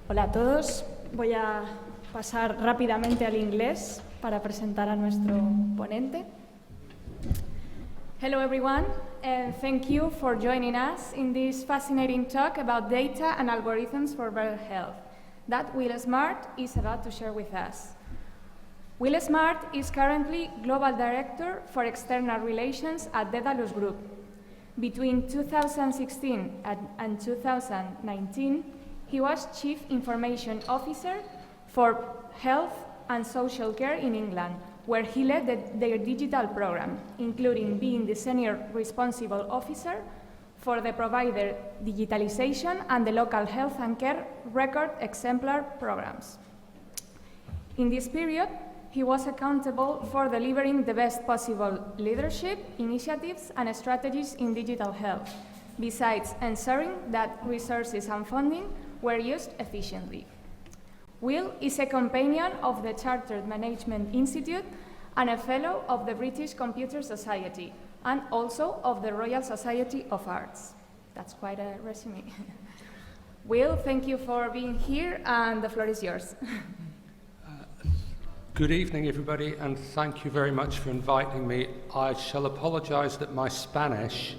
Hola a todos. Voy a pasar rápidamente al inglés para presentar a nuestro ponente. Hello everyone, and thank you for joining us in this fascinating talk about data and algorithms for better health that Will Smart is about to share with us. Will Smart is currently Global Director for External Relations at Datos Group. Between 2016 and 2019, he was Chief Information Officer for Health and Social Care in England, where he led their digital program, including being the Senior Responsible Officer for the provider digitalization and the local health and care record exemplar programs. In this period, he was accountable for delivering the best possible leadership, initiatives, and strategies in digital health, besides ensuring that resources and funding were used efficiently. Will is a companion of the Chartered Management Institute and a fellow of the British Computer Society, and also of the Royal Society of Arts. That's quite a resume. Will, thank you for being here, and the floor is yours. Good evening, everybody, and thank you very much for inviting me. I shall apologize that my Spanish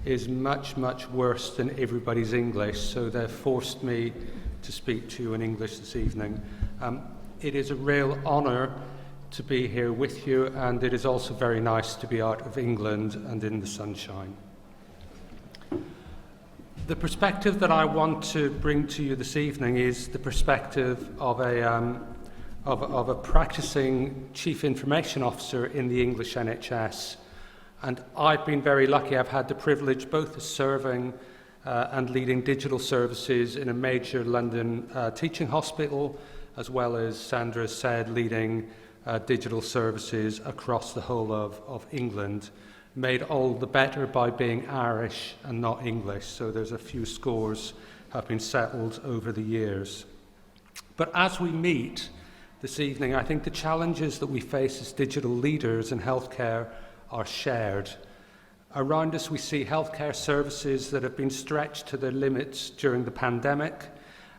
is much, much worse than everybody's English, so they've forced me to speak to you in English this evening. It is a real honour to be here with you, and it is also very nice to be out of England and in the sunshine. The perspective that I want to bring to you this evening is the perspective of a practicing Chief Information Officer in the English NHS. And I've been very lucky. I've had the privilege both of serving and leading digital services in a major London teaching hospital, as well as Sandra said, leading digital services across the whole of England, made all the better by being Irish and not English. So there's a few scores have been settled over the years. But as we meet this evening, I think the challenges that we face as digital leaders in healthcare are shared. Around us we see healthcare services that have been stretched to their limits during the pandemic,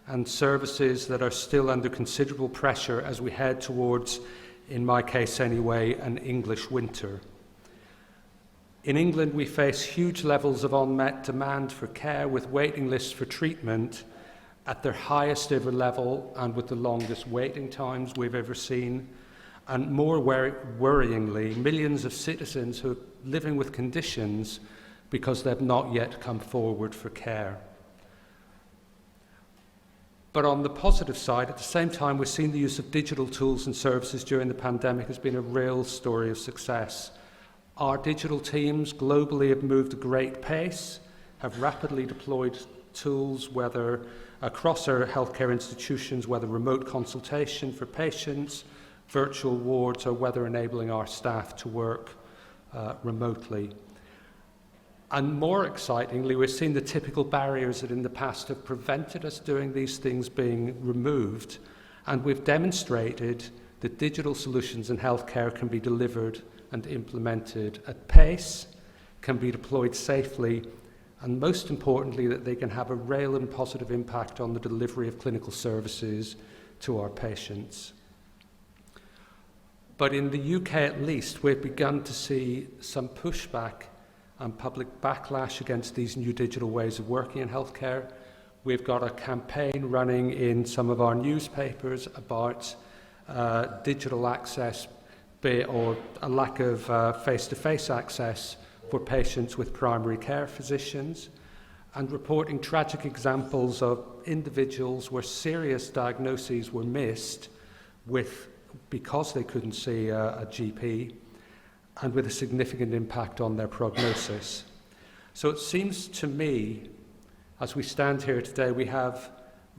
and services that are still under considerable pressure as we head towards, in my case anyway, an English winter. In England we face huge levels of unmet demand for care, with waiting lists for treatment at their highest ever level and with the longest waiting times we've ever seen. And more worryingly, millions of citizens who are living with conditions because they've not yet come forward for care. But on the positive side, at the same time, we've seen the use of digital tools and services during the pandemic has been a real story of success. Our digital teams globally have moved at great pace, have rapidly deployed tools, whether across our healthcare institutions, whether remote consultation for patients, virtual wards, or whether enabling our staff to work remotely. And more excitingly, we're seeing the typical barriers that in the past have prevented us doing these things being removed, and we've demonstrated that digital solutions in healthcare can be delivered and implemented at pace, can be deployed safely, and most importantly, that they can have a real and positive impact on the delivery of clinical services to our patients. But in the UK at least, we've begun to see some pushback and public backlash against these new digital ways of working in healthcare. We've got a campaign running in some of our newspapers about digital access or a lack of face-to-face access for patients with primary care physicians, and reporting tragic examples of individuals where serious diagnoses were missed because they couldn't see a GP, and with a significant impact on their prognosis. So it seems to me, as we stand here today, we have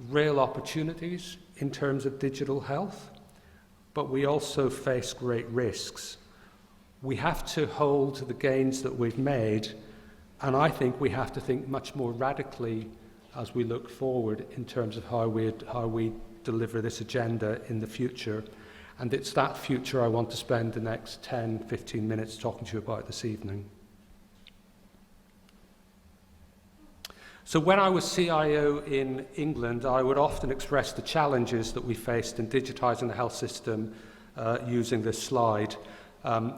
real opportunities in terms of digital health, but we also face great risks. We have to hold to the gains that we've made, and I think we have to think much more radically as we look forward in terms of how we deliver this agenda in the future. And it's that future I want to spend the next 10, 15 minutes talking to you about this evening. So when I was CIO in England, I would often express the challenges that we faced in digitising the health system using this slide.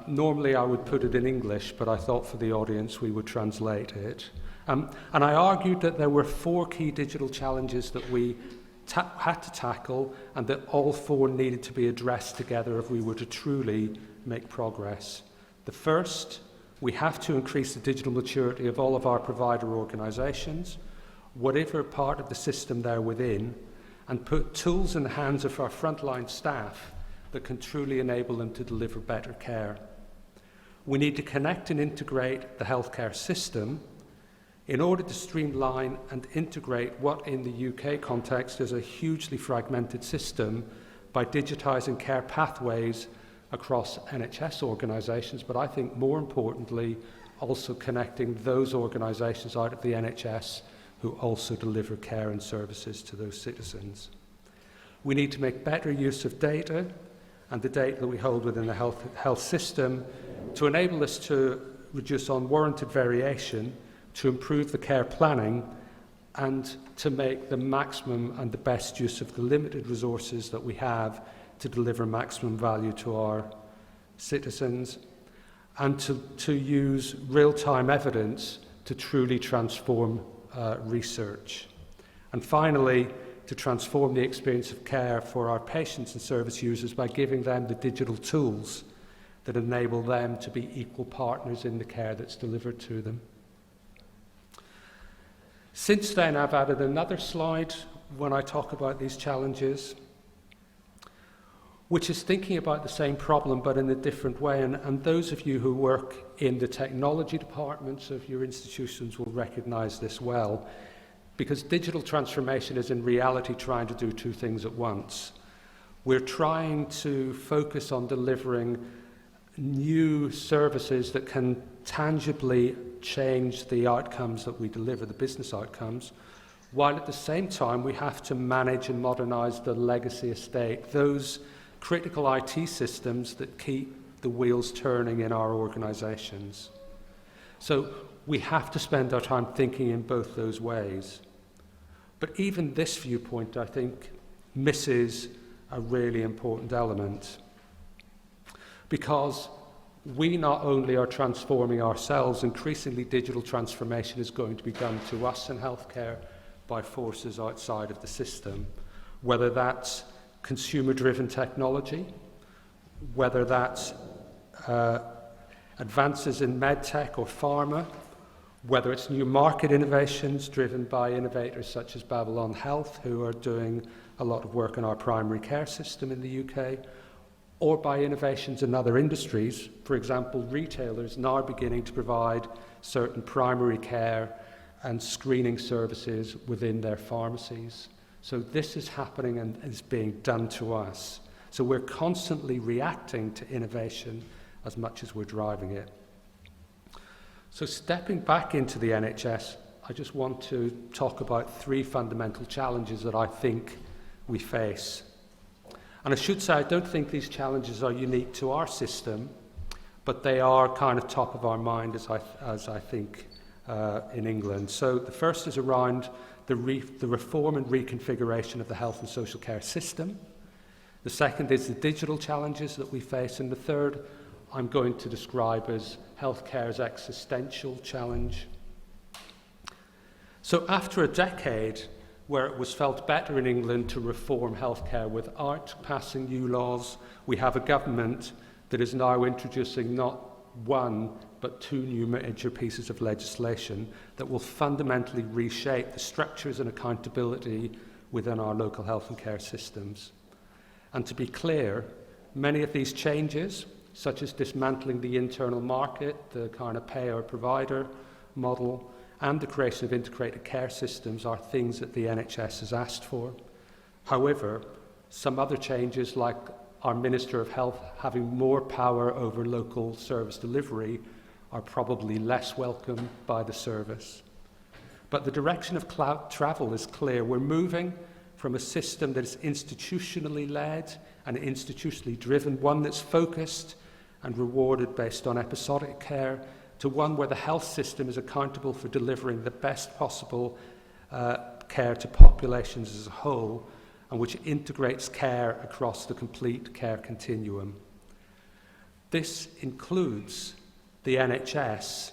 Normally I would put it in English, but I thought for the audience we would translate it. And I argued that there were 4 key digital challenges that we had to tackle, and that all 4 needed to be addressed together if we were to truly make progress. The first, we have to increase the digital maturity of all of our provider organisations, whatever part of the system they're within, and put tools in the hands of our frontline staff that can truly enable them to deliver better care. We need to connect and integrate the healthcare system in order to streamline and integrate what in the UK context is a hugely fragmented system by digitising care pathways across NHS organisations, but I think more importantly also connecting those organisations out of the NHS who also deliver care and services to those citizens. We need to make better use of data and the data that we hold within the health system to enable us to reduce unwarranted variation, to improve the care planning, and to make the maximum and the best use of the limited resources that we have to deliver maximum value to our citizens, and to use real-time evidence to truly transform research. And finally, to transform the experience of care for our patients and service users by giving them the digital tools that enable them to be equal partners in the care that's delivered to them. Since then, I've added another slide when I talk about these challenges, which is thinking about the same problem but in a different way. And those of you who work in the technology departments of your institutions will recognise this well, because digital transformation is in reality trying to do 2 things at once. We're trying to focus on delivering new services that can tangibly change the outcomes that we deliver, the business outcomes, while at the same time we have to manage and modernise the legacy estate, those critical IT systems that keep the wheels turning in our organisations. So we have to spend our time thinking in both those ways. But even this viewpoint, I think, misses a really important element, because we not only are transforming ourselves, increasingly digital transformation is going to be done to us in healthcare by forces outside of the system, whether that's consumer-driven technology, whether that's advances in medtech or pharma, whether it's new market innovations driven by innovators such as Babylon Health, who are doing a lot of work in our primary care system in the UK, or by innovations in other industries. For example, retailers now beginning to provide certain primary care and screening services within their pharmacies. So this is happening and is being done to us. So we're constantly reacting to innovation as much as we're driving it. So stepping back into the NHS, I just want to talk about 3 fundamental challenges that I think we face. And I should say, I don't think these challenges are unique to our system, but they are kind of top of our mind as I think in England. So the first is around the reform and reconfiguration of the health and social care system. The second is the digital challenges that we face. And the third, I'm going to describe as healthcare's existential challenge. So after a decade where it was felt better in England to reform healthcare without passing new laws, we have a government that is now introducing not 1 but 2 new major pieces of legislation that will fundamentally reshape the structures and accountability within our local health and care systems. And to be clear, many of these changes, such as dismantling the internal market, the kind of payer-provider model, and the creation of integrated care systems are things that the NHS has asked for. However, some other changes, like our Minister of Health having more power over local service delivery, are probably less welcome by the service. But the direction of travel is clear. We're moving from a system that is institutionally led and institutionally driven, one that's focused and rewarded based on episodic care, to one where the health system is accountable for delivering the best possible care to populations as a whole, and which integrates care across the complete care continuum. This includes the NHS,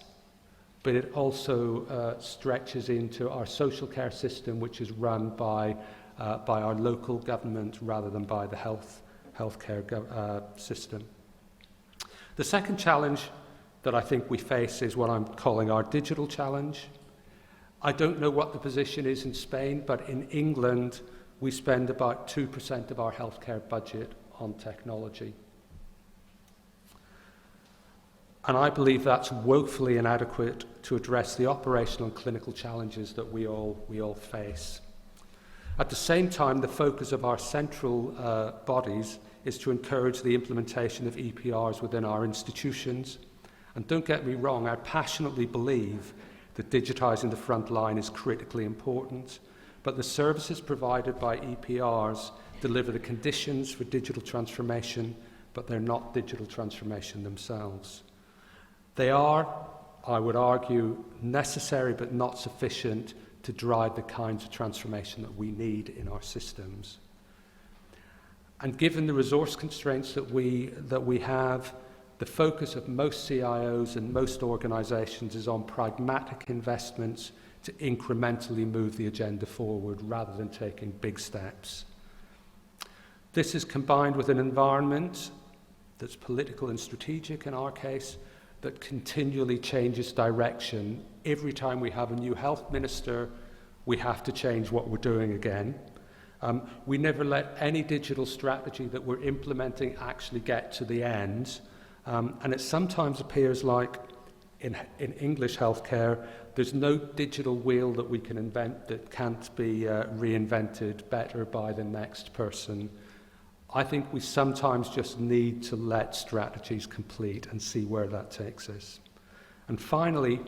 but it also stretches into our social care system, which is run by our local government rather than by the healthcare system. The second challenge that I think we face is what I'm calling our digital challenge. I don't know what the position is in Spain, but in England, we spend about 2% of our healthcare budget on technology. And I believe that's woefully inadequate to address the operational and clinical challenges that we all face. At the same time, the focus of our central bodies is to encourage the implementation of EPRs within our institutions. And don't get me wrong, I passionately believe that digitising the front line is critically important, but the services provided by EPRs deliver the conditions for digital transformation, but they're not digital transformation themselves. They are, I would argue, necessary but not sufficient to drive the kinds of transformation that we need in our systems. And given the resource constraints that we have, the focus of most CIOs and most organisations is on pragmatic investments to incrementally move the agenda forward rather than taking big steps. This is combined with an environment that's political and strategic in our case, that continually changes direction. Every time we have a new health minister, we have to change what we're doing again. We never let any digital strategy that we're implementing actually get to the end. And it sometimes appears like in English healthcare, there's no digital wheel that we can invent that can't be reinvented better by the next person. I think we sometimes just need to let strategies complete and see where that takes us. And finally,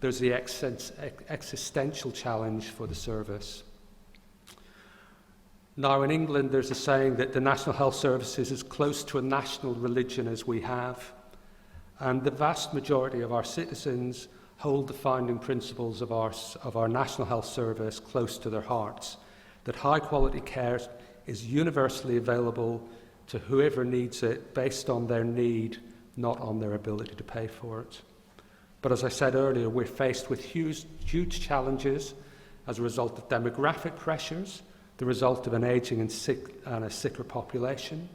there's the existential challenge for the service. Now, in England, there's a saying that the National Health Service is as close to a national religion as we have, and the vast majority of our citizens hold the founding principles of our National Health Service close to their hearts, that high-quality care is universally available to whoever needs it based on their need, not on their ability to pay for it. But as I said earlier, we're faced with huge challenges as a result of demographic pressures, the result of an ageing and a sicker population.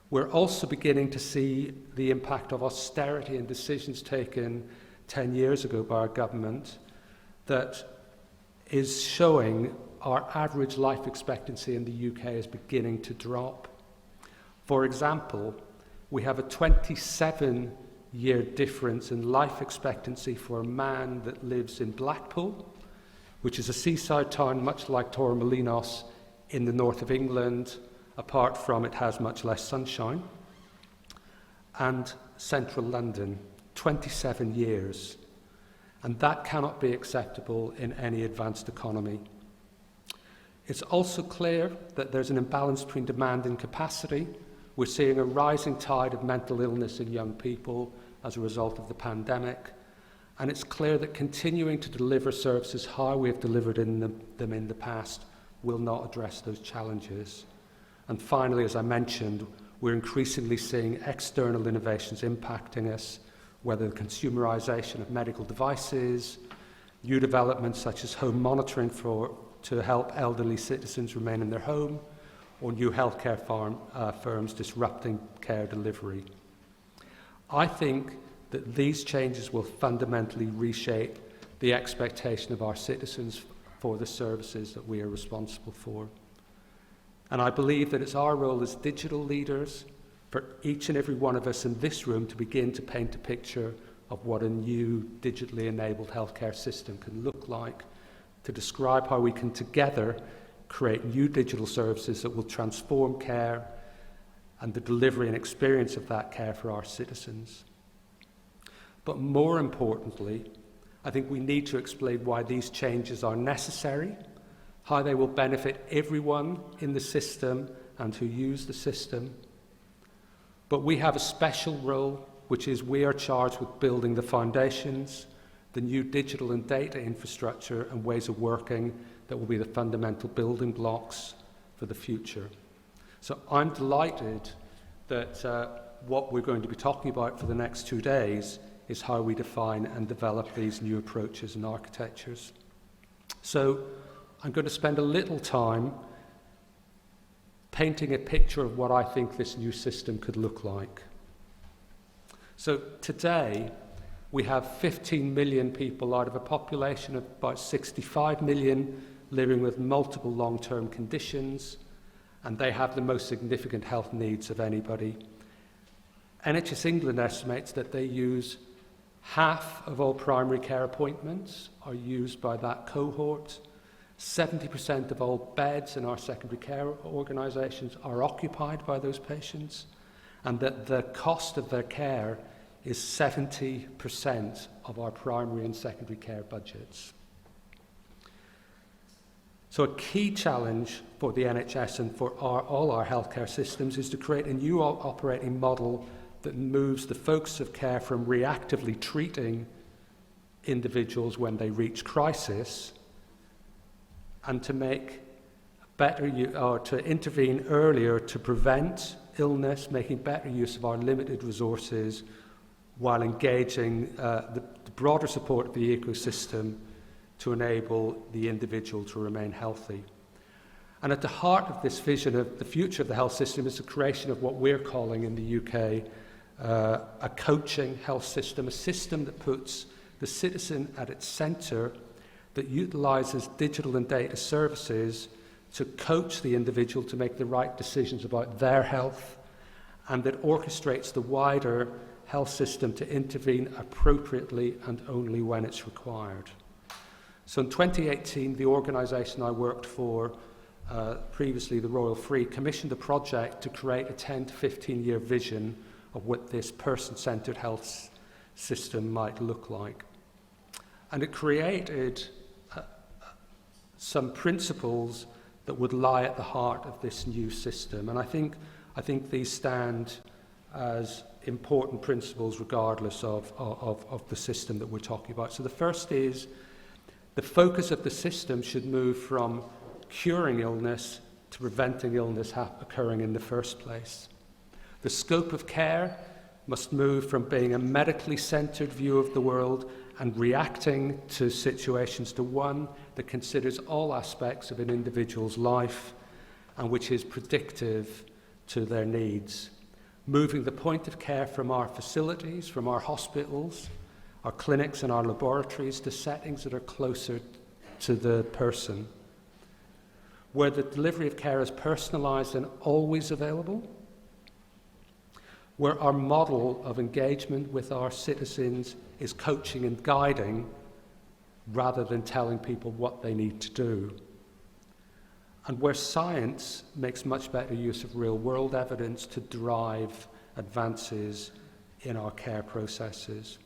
We're also beginning to see the impact of austerity and decisions taken 10 years ago by our government that is showing our average life expectancy in the UK is beginning to drop. For example, we have a 27-year difference in life expectancy for a man that lives in Blackpool, which is a seaside town much like Torremolinos in the north of England, apart from it has much less sunshine, and central London, 27 years. And that cannot be acceptable in any advanced economy. It's also clear that there's an imbalance between demand and capacity. We're seeing a rising tide of mental illness in young people as a result of the pandemic. And it's clear that continuing to deliver services how we have delivered them in the past will not address those challenges. And finally, as I mentioned, we're increasingly seeing external innovations impacting us, whether the consumerization of medical devices, new developments such as home monitoring to help elderly citizens remain in their home, or new healthcare firms disrupting care delivery. I think that these changes will fundamentally reshape the expectation of our citizens for the services that we are responsible for. And I believe that it's our role as digital leaders for each and every one of us in this room to begin to paint a picture of what a new digitally enabled healthcare system can look like, to describe how we can together create new digital services that will transform care and the delivery and experience of that care for our citizens. But more importantly, I think we need to explain why these changes are necessary, how they will benefit everyone in the system and who use the system. But we have a special role, which is we are charged with building the foundations, the new digital and data infrastructure and ways of working that will be the fundamental building blocks for the future. So I'm delighted that what we're going to be talking about for the next 2 days is how we define and develop these new approaches and architectures. So I'm going to spend a little time painting a picture of what I think this new system could look like. So today, we have 15 million people out of a population of about 65 million living with multiple long-term conditions, and they have the most significant health needs of anybody. NHS England estimates that they use half of all primary care appointments are used by that cohort. 70% of all beds in our secondary care organisations are occupied by those patients, and that the cost of their care is 70% of our primary and secondary care budgets. So a key challenge for the NHS and for all our healthcare systems is to create a new operating model that moves the focus of care from reactively treating individuals when they reach crisis and to make to intervene earlier to prevent illness, making better use of our limited resources while engaging the broader support of the ecosystem to enable the individual to remain healthy. And at the heart of this vision of the future of the health system is the creation of what we're calling in the UK a coaching health system, a system that puts the citizen at its centre, that utilises digital and data services to coach the individual to make the right decisions about their health, and that orchestrates the wider health system to intervene appropriately and only when it's required. So in 2018, the organisation I worked for, previously the Royal Free, commissioned a project to create a 10 to 15-year vision of what this person-centred health system might look like. And it created some principles that would lie at the heart of this new system. And I think these stand as important principles regardless of the system that we're talking about. So the first is the focus of the system should move from curing illness to preventing illness occurring in the first place. The scope of care must move from being a medically centred view of the world and reacting to situations to one that considers all aspects of an individual's life and which is predictive to their needs. Moving the point of care from our facilities, from our hospitals, our clinics and our laboratories to settings that are closer to the person, where the delivery of care is personalised and always available, where our model of engagement with our citizens is coaching and guiding rather than telling people what they need to do, and where science makes much better use of real-world evidence to drive advances in our care processes.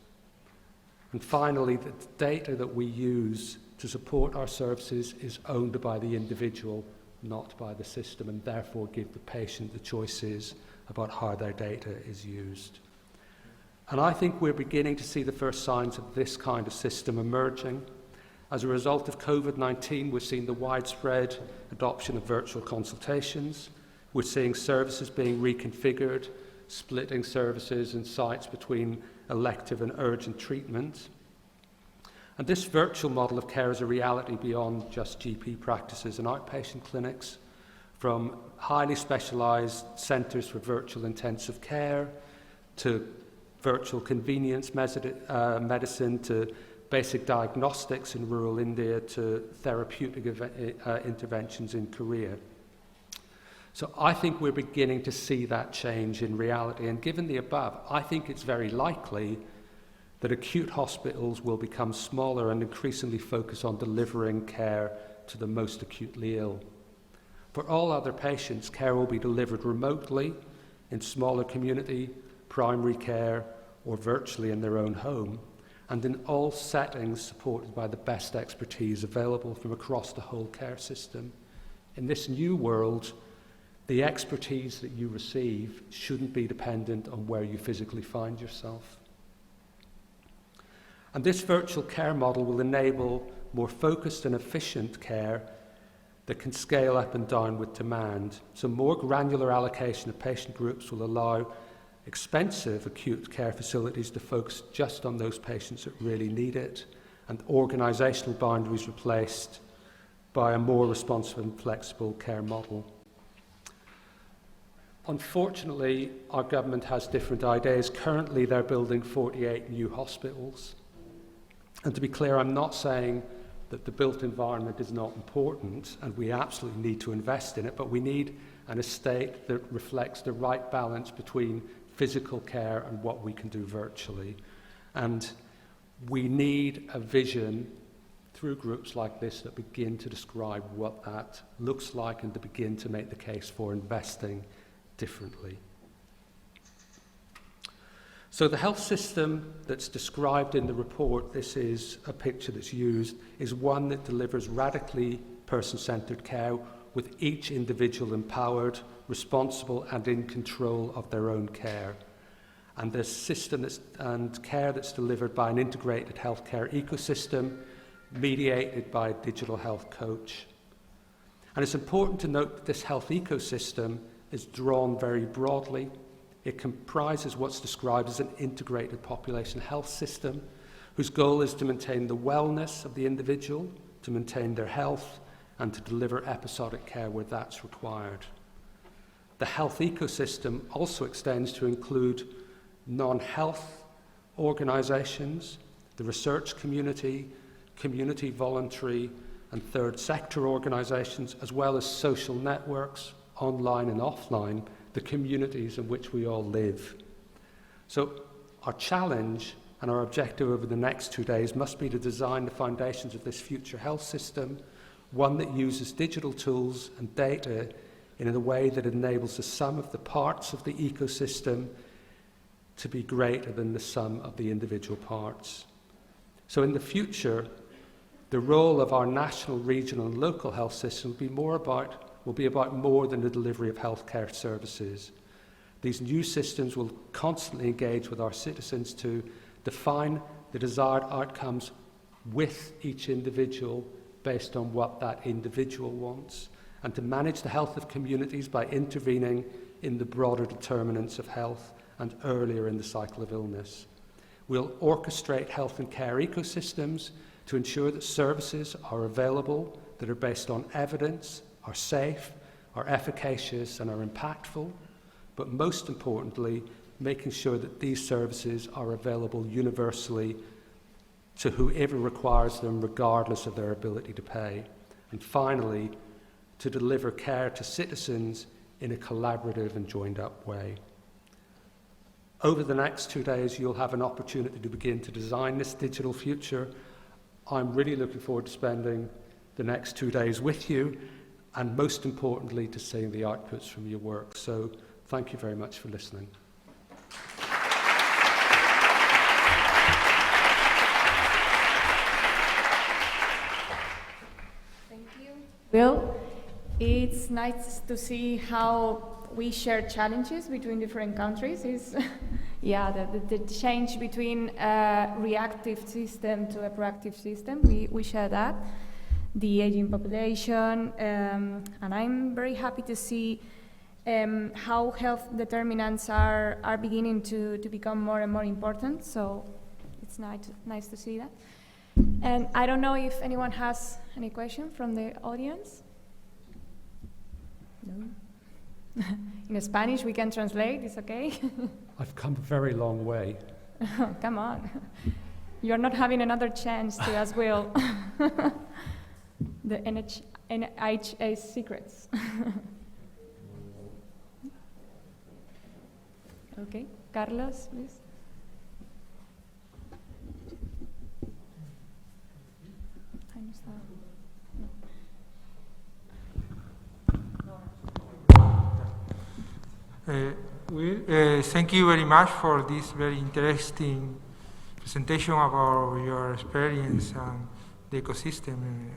And finally, the data that we use to support our services is owned by the individual, not by the system, and therefore give the patient the choices about how their data is used. And I think we're beginning to see the first signs of this kind of system emerging. As a result of COVID-19, we're seeing the widespread adoption of virtual consultations. We're seeing services being reconfigured, splitting services and sites between elective and urgent treatment. And this virtual model of care is a reality beyond just GP practices and outpatient clinics, from highly specialised centres for virtual intensive care to virtual convenience medicine to basic diagnostics in rural India to therapeutic interventions in Korea. So I think we're beginning to see that change in reality, and given the above, I think it's very likely that acute hospitals will become smaller and increasingly focus on delivering care to the most acutely ill. For all other patients, care will be delivered remotely in smaller community, primary care, or virtually in their own home, and in all settings supported by the best expertise available from across the whole care system. In this new world, the expertise that you receive shouldn't be dependent on where you physically find yourself. And this virtual care model will enable more focused and efficient care that can scale up and down with demand. So more granular allocation of patient groups will allow expensive acute care facilities to focus just on those patients that really need it, and organisational boundaries replaced by a more responsive and flexible care model. Unfortunately, our government has different ideas. Currently, they're building 48 new hospitals. And to be clear, I'm not saying that the built environment is not important, and we absolutely need to invest in it, but we need an estate that reflects the right balance between physical care and what we can do virtually. And we need a vision through groups like this that begin to describe what that looks like and to begin to make the case for investing differently. So the health system that's described in the report, this is a picture that's used, is one that delivers radically person-centred care with each individual empowered, responsible and in control of their own care. And the system and care that's delivered by an integrated healthcare ecosystem mediated by a digital health coach. And it's important to note that this health ecosystem is drawn very broadly. It comprises what's described as an integrated population health system whose goal is to maintain the wellness of the individual, to maintain their health, and to deliver episodic care where that's required. The health ecosystem also extends to include non-health organisations, the research community, community voluntary and third sector organisations, as well as social networks, online and offline, the communities in which we all live. So our challenge and our objective over the next 2 days must be to design the foundations of this future health system, one that uses digital tools and data in a way that enables the sum of the parts of the ecosystem to be greater than the sum of the individual parts. So in the future, the role of our national, regional and local health system will be about more than the delivery of healthcare services. These new systems will constantly engage with our citizens to define the desired outcomes with each individual based on what that individual wants, and to manage the health of communities by intervening in the broader determinants of health and earlier in the cycle of illness. We'll orchestrate health and care ecosystems to ensure that services are available that are based on evidence, are safe, are efficacious and are impactful, but most importantly, making sure that these services are available universally to whoever requires them, regardless of their ability to pay. And finally, to deliver care to citizens in a collaborative and joined-up way. Over the next 2 days, you'll have an opportunity to begin to design this digital future. I'm really looking forward to spending the next 2 days with you, and most importantly, to seeing the outputs from your work. So thank you very much for listening. Thank you, Will. It's nice to see how we share challenges between different countries. The change between a reactive system to a proactive system, we share that. The aging population, and I'm very happy to see how health determinants are beginning to become more and more important, so it's nice to see that. And I don't know if anyone has any question from the audience? No? In Spanish we can translate, it's okay? I've come a very long way. Oh, come on. You're not having another chance to as well. The NHA secrets. Okay, Carlos, please. Thank you very much for this very interesting presentation about your experience and the ecosystem in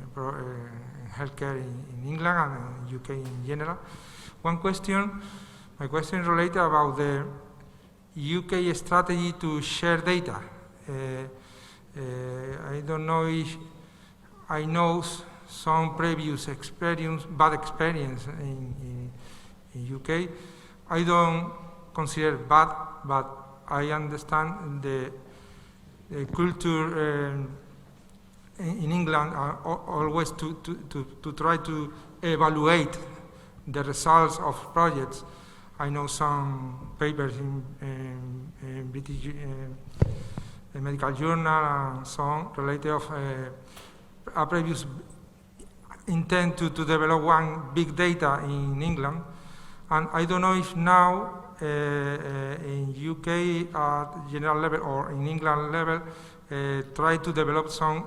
healthcare in England and UK in general. My question related about the UK strategy to share data. I don't know if I know some previous experience, bad experience in UK. I don't consider bad, but I understand the culture in England are always to try to evaluate the results of projects. I know some papers in British medical journal and so on related of a previous intent to develop one big data in England, and I don't know if now in UK at general level or in England level try to develop some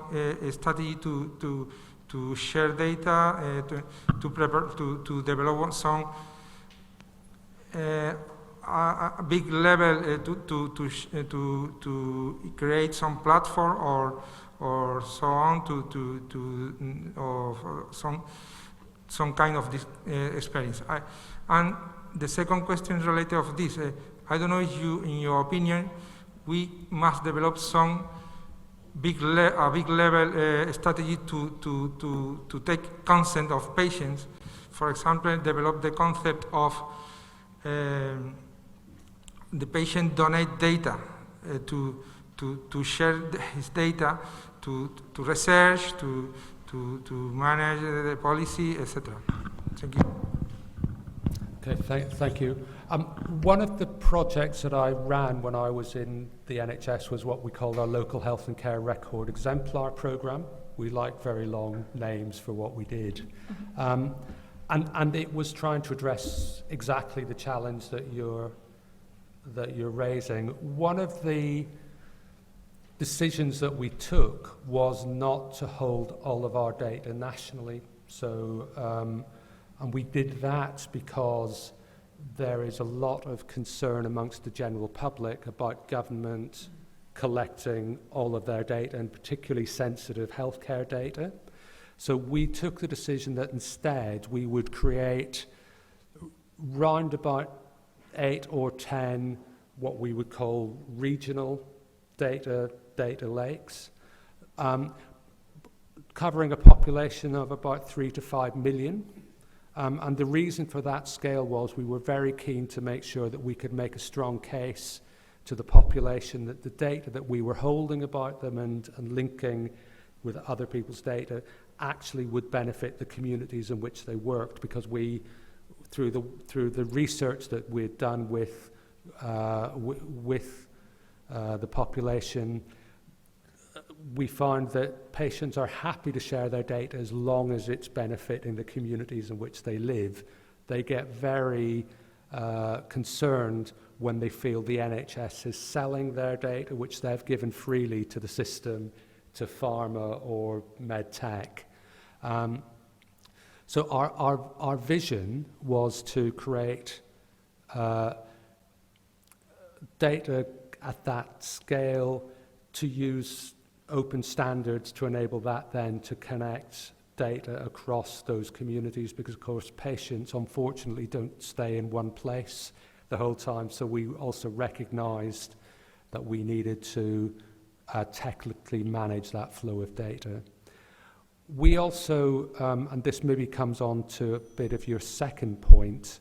strategy to share data, to develop some a big level to create some platform or so on or some kind of this experience. And the second question related of this, I don't know if you, in your opinion, we must develop some big level strategy to take consent of patients. For example, develop the concept of the patient donate data to share his data to research, to manage the policy, etc. Thank you. Okay, thank you. One of the projects that I ran when I was in the NHS was what we called our Local Health and Care Record Exemplar Programme. We like very long names for what we did. And it was trying to address exactly the challenge that you're raising. One of the decisions that we took was not to hold all of our data nationally. So, and we did that because there is a lot of concern amongst the general public about government collecting all of their data, and particularly sensitive healthcare data. So we took the decision that instead we would create round about 8 or 10 what we would call regional data lakes, covering a population of about 3 to 5 million. And the reason for that scale was we were very keen to make sure that we could make a strong case to the population that the data that we were holding about them and linking with other people's data actually would benefit the communities in which they worked, because we, through the research that we'd done with the population, we found that patients are happy to share their data as long as it's benefiting the communities in which they live. They get very concerned when they feel the NHS is selling their data, which they've given freely to the system, to pharma or med tech. So our vision was to create data at that scale, to use open standards to enable that then to connect data across those communities, because of course patients unfortunately don't stay in one place the whole time. So we also recognized that we needed to technically manage that flow of data. We also, and this maybe comes on to a bit of your second point,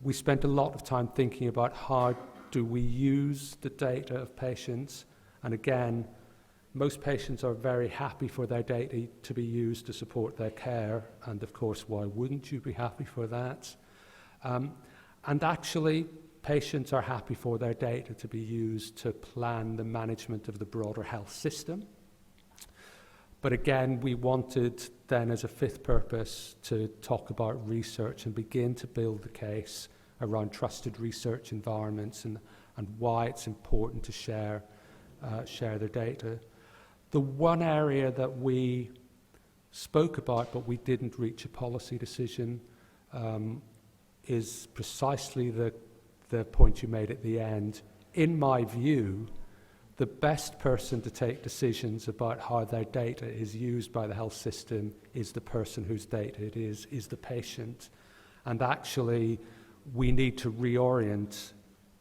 we spent a lot of time thinking about how do we use the data of patients. And again, most patients are very happy for their data to be used to support their care, and of course, why wouldn't you be happy for that? And actually, patients are happy for their data to be used to plan the management of the broader health system. But again, we wanted then as a fifth purpose to talk about research and begin to build the case around trusted research environments and why it's important to share their data. The one area that we spoke about but we didn't reach a policy decision is precisely the point you made at the end. In my view, the best person to take decisions about how their data is used by the health system is the person whose data it is the patient. And actually, we need to reorient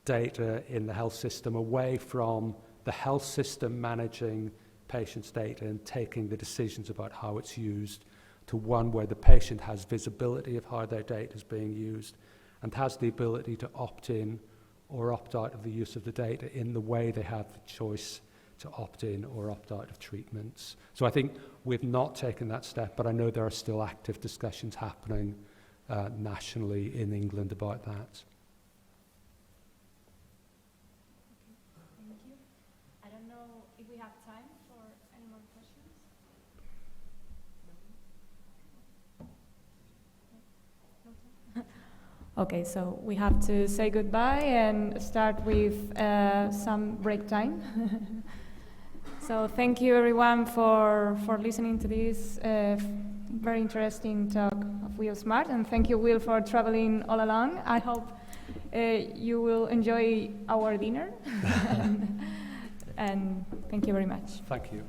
data in the health system away from the health system managing patient's data and taking the decisions about how it's used to one where the patient has visibility of how their data is being used and has the ability to opt in or opt out of the use of the data in the way they have the choice to opt in or opt out of treatments. So I think we've not taken that step, but I know there are still active discussions happening nationally in England about that. Thank you. I don't know if we have time for any more questions. Okay, so we have to say goodbye and start with some break time. So thank you everyone for listening to this very interesting talk of Will Smart, and thank you, Will, for traveling all along. I hope you will enjoy our dinner. And thank you very much. Thank you.